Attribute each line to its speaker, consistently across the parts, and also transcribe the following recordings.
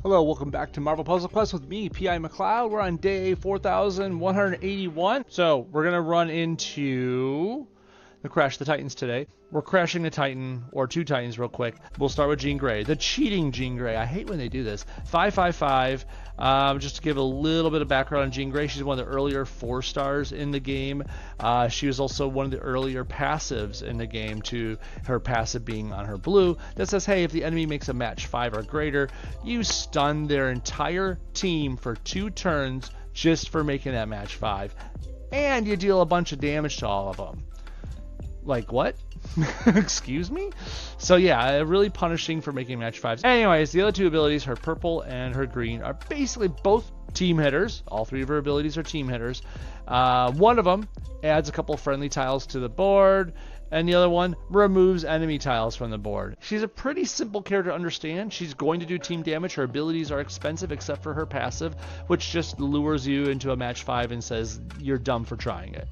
Speaker 1: Hello, welcome back to Marvel Puzzle Quest with me, P.I. McLeod. We're on day 4181. So, we're going to run into the Crash the Titans today. We're crashing a Titan, or two Titans real quick. We'll start with Jean Grey, the cheating Jean Grey. I hate when they do this. 555. Just to give a little bit of background on Jean Grey, she's one of the earlier 4-stars in the game. She was also one of the earlier passives in the game, to her passive being on her blue that says, hey, if the enemy makes a match 5 or greater, you stun their entire team for 2 turns just for making that match 5. And you deal a bunch of damage to all of them. Like, what? Excuse me? So yeah, really punishing for making match 5s. Anyways, the other two abilities, her purple and her green, are basically both team hitters. All 3 of her abilities are team hitters. One of them adds a couple friendly tiles to the board, and the other one removes enemy tiles from the board. She's a pretty simple character to understand. She's going to do team damage. Her abilities are expensive except for her passive, which just lures you into a match 5 and says you're dumb for trying it.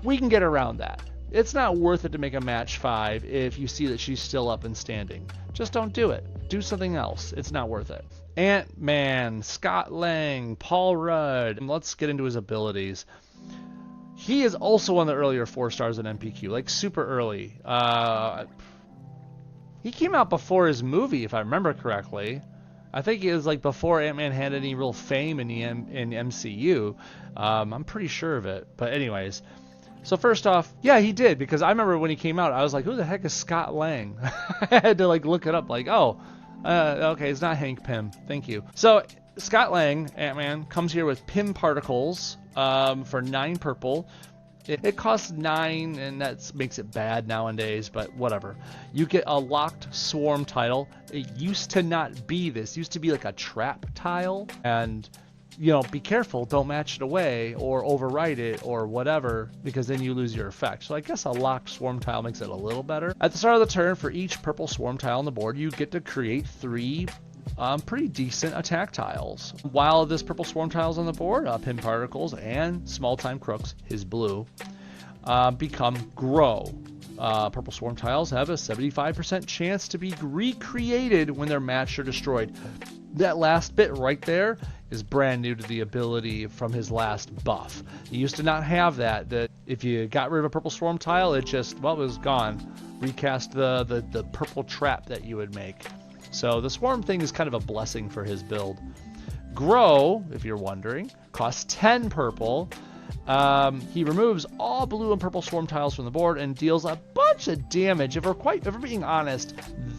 Speaker 1: We can get around that. It's not worth it to make a match 5 if you see that she's still up and standing. Just don't do it. Do something else. It's not worth it. Ant-Man, Scott Lang, Paul Rudd. Let's get into his abilities. He is also one of the earlier 4-stars in MPQ, like super early. He came out before his movie, if I remember correctly. I think it was like before Ant-Man had any real fame in the MCU. I'm pretty sure of it. But anyways. So first off, yeah, he did, because I remember when he came out, I was like, who the heck is Scott Lang? I had to like look it up, like, oh, okay, it's not Hank Pym. Thank you. So Scott Lang, Ant-Man, comes here with Pym particles for 9 purple. It costs 9, and that makes it bad nowadays, but whatever. You get a locked swarm tile. It used to not be this. It used to be like a trap tile, and you know, be careful, don't match it away or overwrite it or whatever, because then you lose your effect. So I guess a locked swarm tile makes it a little better. At the start of the turn, for each purple swarm tile on the board, you get to create 3 pretty decent attack tiles. While this purple swarm tiles on the board, Pym particles and small time crooks, his blue, become grow. Purple swarm tiles have a 75% chance to be recreated when they're matched or destroyed. That last bit right there is brand new to the ability from his last buff. He used to not have that. That if you got rid of a purple swarm tile, it just, well, it was gone. Recast the purple trap that you would make. So the swarm thing is kind of a blessing for his build. Grow, if you're wondering, costs 10 purple. He removes all blue and purple swarm tiles from the board and deals a bunch of damage. If we're being honest,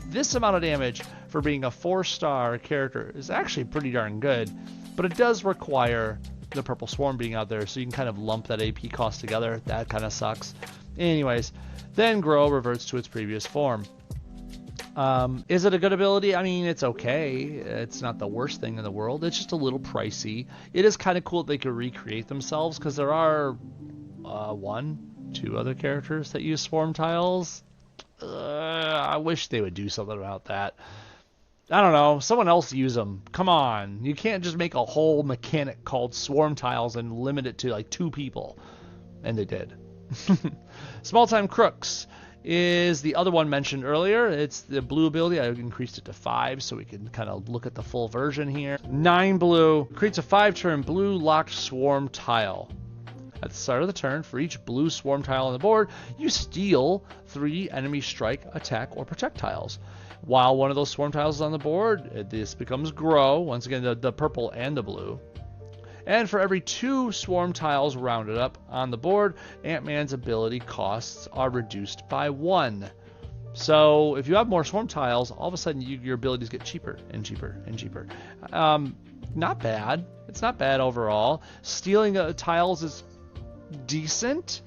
Speaker 1: this amount of damage for being a 4-star character is actually pretty darn good, but it does require the purple swarm being out there, so you can kind of lump that AP cost together. That kind of sucks. Anyways, then Grow reverts to its previous form. Is it a good ability? I mean, it's okay. It's not the worst thing in the world. It's just a little pricey. It is kind of cool that they could recreate themselves, because there are 1, 2 other characters that use swarm tiles. I wish they would do something about that. I don't know. Someone else use them. Come on. You can't just make a whole mechanic called swarm tiles and limit it to like 2 people. And they did. Small time crooks is the other one mentioned earlier. It's the blue ability. I increased it to 5 so we can kind of look at the full version here. 9 blue creates a 5-turn blue locked swarm tile. At the start of the turn, for each blue swarm tile on the board, you steal 3 enemy strike, attack, or protect tiles. While one of those swarm tiles is on the board, this becomes grow. Once again, the purple and the blue. And for every 2 swarm tiles rounded up on the board, Ant-Man's ability costs are reduced by 1. So if you have more swarm tiles, all of a sudden your abilities get cheaper and cheaper and cheaper. Not bad. It's not bad overall. Stealing tiles is decent,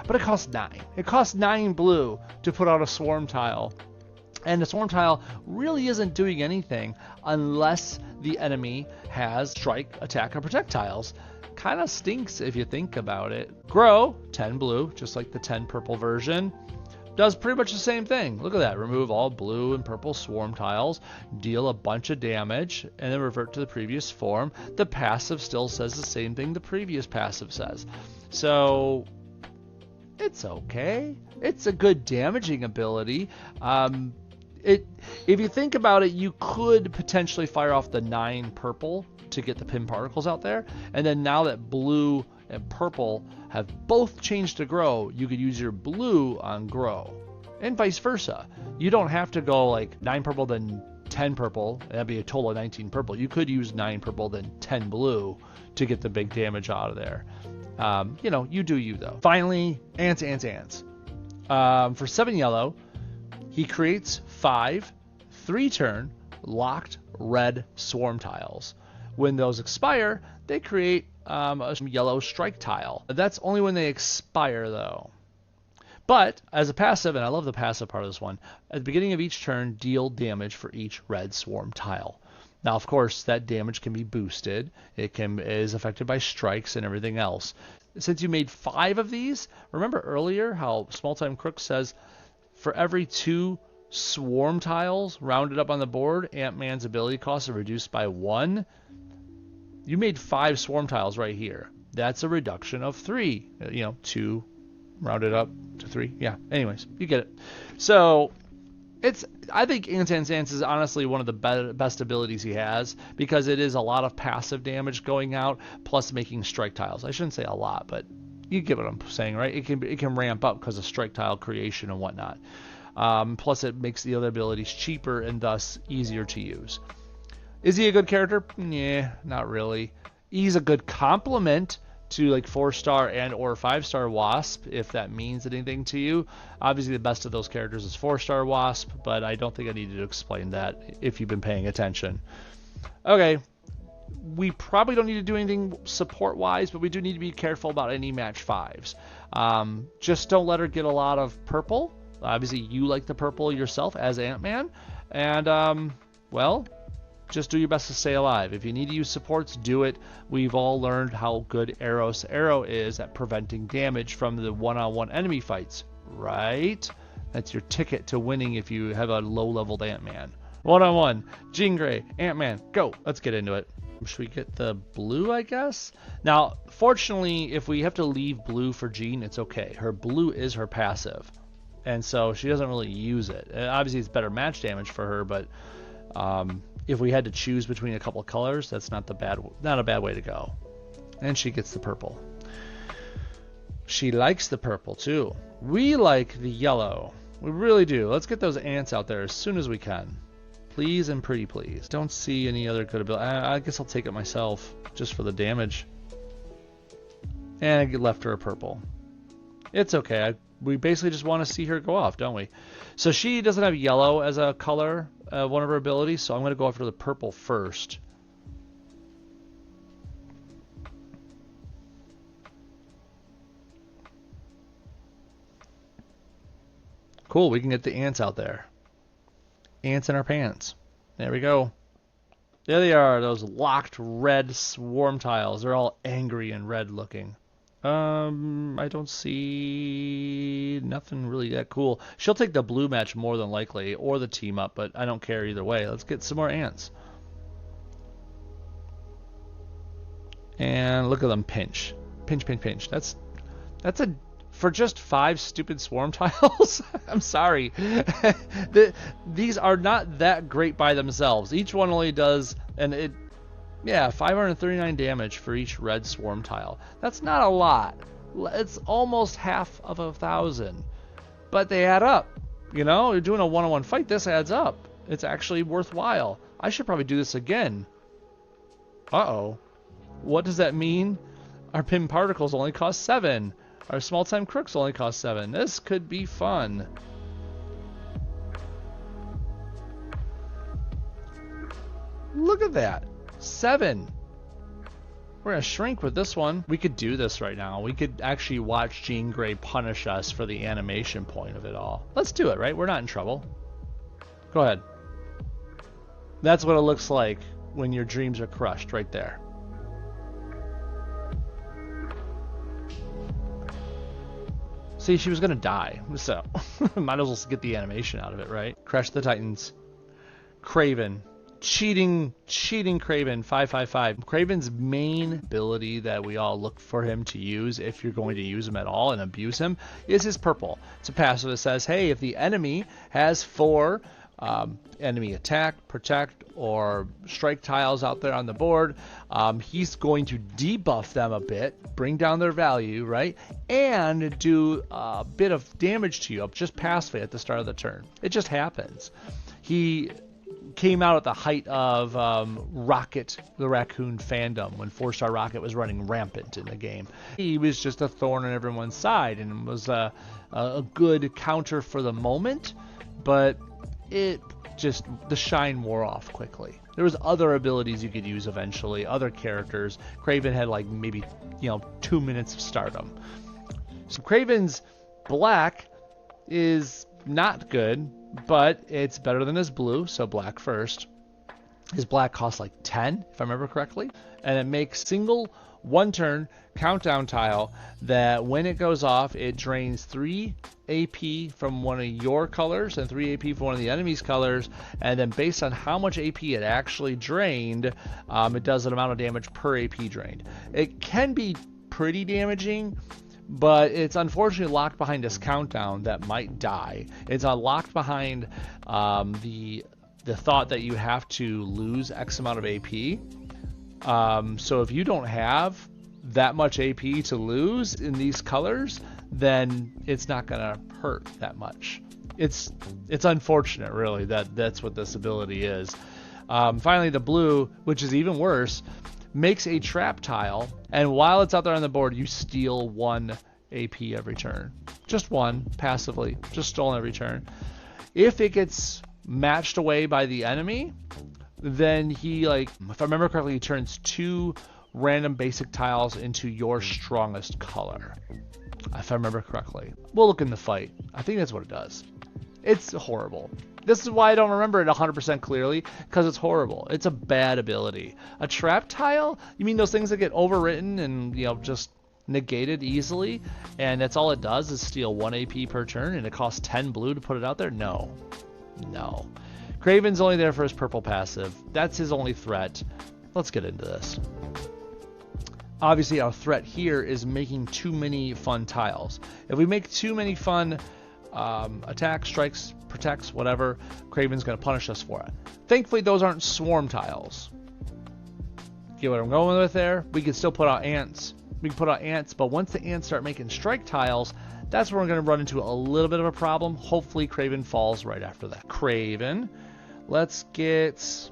Speaker 1: but it costs 9. It costs 9 blue to put out a swarm tile. And the swarm tile really isn't doing anything unless the enemy has strike, attack, or protect tiles. Kind of stinks if you think about it. Grow, 10 blue, just like the 10 purple version. Does pretty much the same thing. Look at that. Remove all blue and purple swarm tiles, deal a bunch of damage, and then revert to the previous form. The passive still says the same thing the previous passive says. So it's okay. It's a good damaging ability. If you think about it, you could potentially fire off the 9 purple to get the pin particles out there, and then now that blue and purple have both changed to grow, you could use your blue on grow, and vice versa. You don't have to go like 9 purple then 10 purple. That'd be a total of 19 purple. You could use 9 purple then 10 blue to get the big damage out of there. You know, you do you though. Finally, ants. For 7 yellow, he creates 5 3-turn locked red swarm tiles. When those expire, they create a yellow strike tile. That's only when they expire though. But as a passive, and I love the passive part of this one, at the beginning of each turn, deal damage for each red swarm tile. Now, of course, that damage can be boosted. It is affected by strikes and everything else. Since you made 5 of these, remember earlier how Small Time Crook says for every 2 swarm tiles rounded up on the board, Ant-Man's ability costs are reduced by 1. You made 5 swarm tiles right here. That's a reduction of 3. 2 rounded up to 3. Yeah, anyways, you get it. So I think Ants is honestly one of the best abilities he has, because it is a lot of passive damage going out plus making strike tiles. I shouldn't say a lot, but you get what I'm saying, right? It can ramp up because of strike tile creation and whatnot. Plus it makes the other abilities cheaper and thus easier to use. Is he a good character? Yeah, not really. He's a good complement to like 4-star and or 5-star Wasp, if that means anything to you. Obviously the best of those characters is 4-star Wasp, but I don't think I needed to explain that if you've been paying attention. Okay, we probably don't need to do anything support wise, but we do need to be careful about any match 5s. Just don't let her get a lot of purple. Obviously you like the purple yourself as Ant-Man, and well, just do your best to stay alive. If you need to use supports, do it. We've all learned how good Arrow is at preventing damage from the one-on-one enemy fights, right? That's your ticket to winning if you have a low-leveled Ant-Man. One-on-one, Jean Grey, Ant-Man, go. Let's get into it. Should we get the blue, I guess? Now, fortunately, if we have to leave blue for Jean, it's okay. Her blue is her passive, and so she doesn't really use it. Obviously, it's better match damage for her, but if we had to choose between a couple of colors, that's not a bad way to go. And she gets the purple. She likes the purple too. We like the yellow. We really do. Let's get those ants out there as soon as we can. Please and pretty please. Don't see any other good ability. I guess I'll take it myself just for the damage. And I left her a purple. It's okay. We basically just want to see her go off, don't we? So she doesn't have yellow as a color, one of her abilities, so I'm going to go after the purple first. Cool, we can get the ants out there. Ants in our pants. There we go. There they are, those locked red swarm tiles. They're all angry and red looking. I don't see nothing really that cool. She'll take the blue match more than likely, or the team up, but I don't care either way. Let's get some more ants. And look at them pinch. Pinch, pinch, pinch. That's a... For just 5 stupid swarm tiles? I'm sorry. These are not that great by themselves. Each one only does... Yeah, 539 damage for each red swarm tile. That's not a lot. It's almost half of 1,000. But they add up. You know, you're doing a one-on-one fight, this adds up. It's actually worthwhile. I should probably do this again. Uh-oh. What does that mean? Our pin particles only cost 7. Our small-time crooks only cost 7. This could be fun. Look at that. 7. We're going to shrink with this one. We could do this right now. We could actually watch Jean Grey punish us for the animation point of it all. Let's do it, right? We're not in trouble. Go ahead. That's what it looks like when your dreams are crushed, right there. See, she was going to die, so might as well get the animation out of it, right? Crush the Titans. Kraven. Cheating Kraven, 555. Kraven's main ability that we all look for him to use, if you're going to use him at all and abuse him, is his purple. It's a passive that says, hey, if the enemy has 4 enemy attack, protect, or strike tiles out there on the board. He's going to debuff them a bit, bring down their value, right? And do a bit of damage to you just passively at the start of the turn. It just happens. He came out at the height of Rocket the Raccoon fandom when 4-star Rocket was running rampant in the game. He was just a thorn on everyone's side and was a good counter for the moment, but it just, the shine wore off quickly. There was other abilities you could use eventually, other characters. Kraven had like maybe 2 minutes of stardom. So Kraven's black is not good, but it's better than his blue, so black first. His black costs like 10, if I remember correctly, and it makes single 1-turn countdown tile that when it goes off, it drains 3 AP from one of your colors and 3 AP from one of the enemy's colors, and then based on how much AP it actually drained, it does an amount of damage per AP drained. It can be pretty damaging, but it's unfortunately locked behind this countdown that might die. It's locked behind the thought that you have to lose X amount of AP. So if you don't have that much AP to lose in these colors, then it's not gonna hurt that much. It's unfortunate, really, that's what this ability is. Finally, the blue, which is even worse, makes a trap tile, and while it's out there on the board, you steal 1 AP every turn. Just 1, passively, just stolen every turn. If it gets matched away by the enemy, then he, like, if I remember correctly, he turns 2 random basic tiles into your strongest color. If I remember correctly. We'll look in the fight. I think that's what it does. It's horrible. This is why I don't remember it 100% clearly, because it's horrible. It's a bad ability. A trap tile? You mean those things that get overwritten and, just negated easily, and that's all it does is steal 1 AP per turn, and it costs 10 blue to put it out there? No. Kraven's only there for his purple passive. That's his only threat. Let's get into this. Obviously, our threat here is making too many fun tiles. If we make too many fun attacks, strikes, protects, whatever, Kraven's going to punish us for it. Thankfully, those aren't swarm tiles. Get what I'm going with there? We can still put out ants. We can put out ants, but once the ants start making strike tiles, that's where we're going to run into a little bit of a problem. Hopefully, Kraven falls right after that. Kraven. Let's get...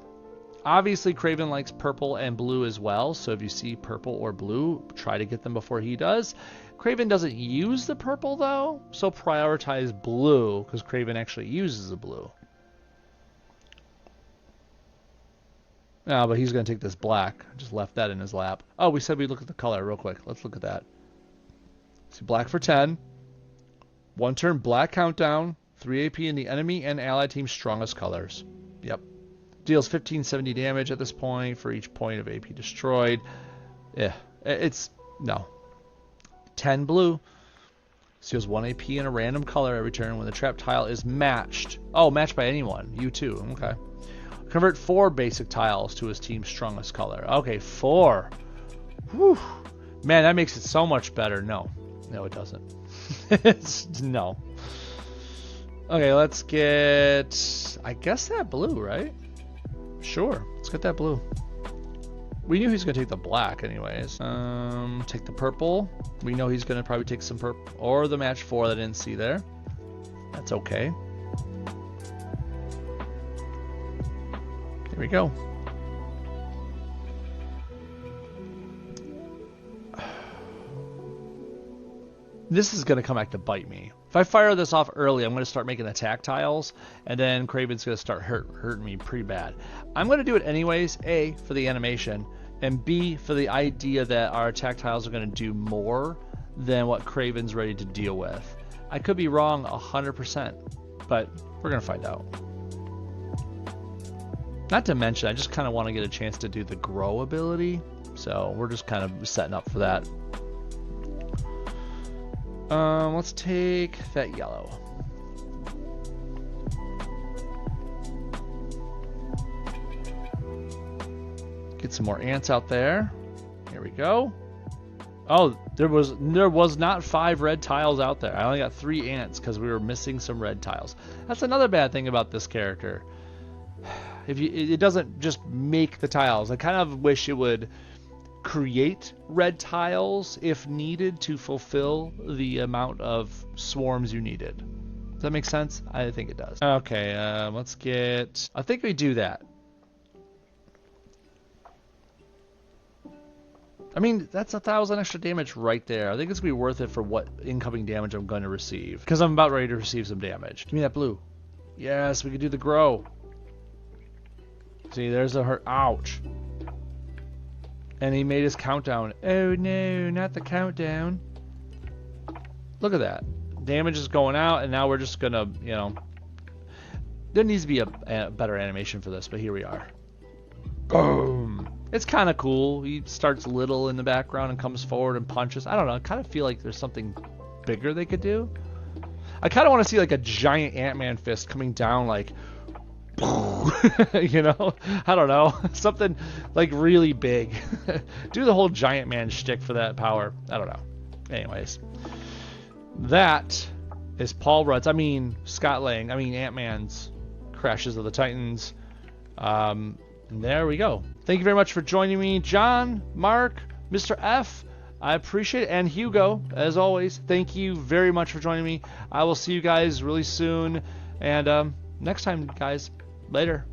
Speaker 1: Obviously, Kraven likes purple and blue as well, so if you see purple or blue, try to get them before he does. Kraven doesn't use the purple, though, so prioritize blue, because Kraven actually uses the blue. No, but he's going to take this black. I just left that in his lap. Oh, we said we'd look at the color real quick. Let's look at that. See, black for 10. 1 turn black countdown. 3 AP in the enemy and allied team's strongest colors. Yep. Deals 1570 damage at this point for each point of AP destroyed. Yeah, no. 10 blue. Steals 1 AP in a random color every turn when the trap tile is matched. Oh, matched by anyone. You too. Okay. Convert 4 basic tiles to his team's strongest color. Okay, 4. Whew. Man, that makes it so much better. No, it doesn't. No. Okay, let's get, I guess, that blue, right? Sure, let's get that blue. We knew he's going to take the black anyways. Take the purple. We know he's going to probably take some purple. Or the match 4 that I didn't see there. That's okay. Here we go. This is going to come back to bite me. If I fire this off early, I'm going to start making attack tiles, and then Kraven's going to start hurting me pretty bad. I'm going to do it anyways, A, for the animation, and B, for the idea that our attack tiles are going to do more than what Kraven's ready to deal with. I could be wrong 100%, but we're going to find out. Not to mention, I just kind of want to get a chance to do the grow ability, so we're just kind of setting up for that. Let's take that yellow. Get some more ants out there. Here we go. Oh, there was not 5 red tiles out there. I only got 3 ants because we were missing some red tiles. That's another bad thing about this character. It doesn't just make the tiles. I kind of wish it would create red tiles if needed to fulfill the amount of swarms you needed. Does that make sense? I think it does. Okay, let's get... I think we do that. I mean, that's 1,000 extra damage right there. I think it's going to be worth it for what incoming damage I'm going to receive. Because I'm about ready to receive some damage. Give me that blue. Yes, we can do the grow. See, there's a hurt. Ouch. And he made his countdown. Oh no, not the countdown. Look at that. Damage is going out, and now we're just going to, you know... There needs to be a better animation for this, but here we are. Boom. It's kind of cool. He starts little in the background and comes forward and punches. I don't know. I kind of feel like there's something bigger they could do. I kind of want to see like a giant Ant-Man fist coming down like, you know? I don't know. Something like really big. Do the whole giant man shtick for that power. I don't know. Anyways. That is Paul Rudd's. I mean, Scott Lang. I mean, Ant-Man's Crashes of the Titans. And there we go. Thank you very much for joining me, John, Mark, Mr. F. I appreciate it. And Hugo, as always, thank you very much for joining me. I will see you guys really soon. And next time, guys. Later.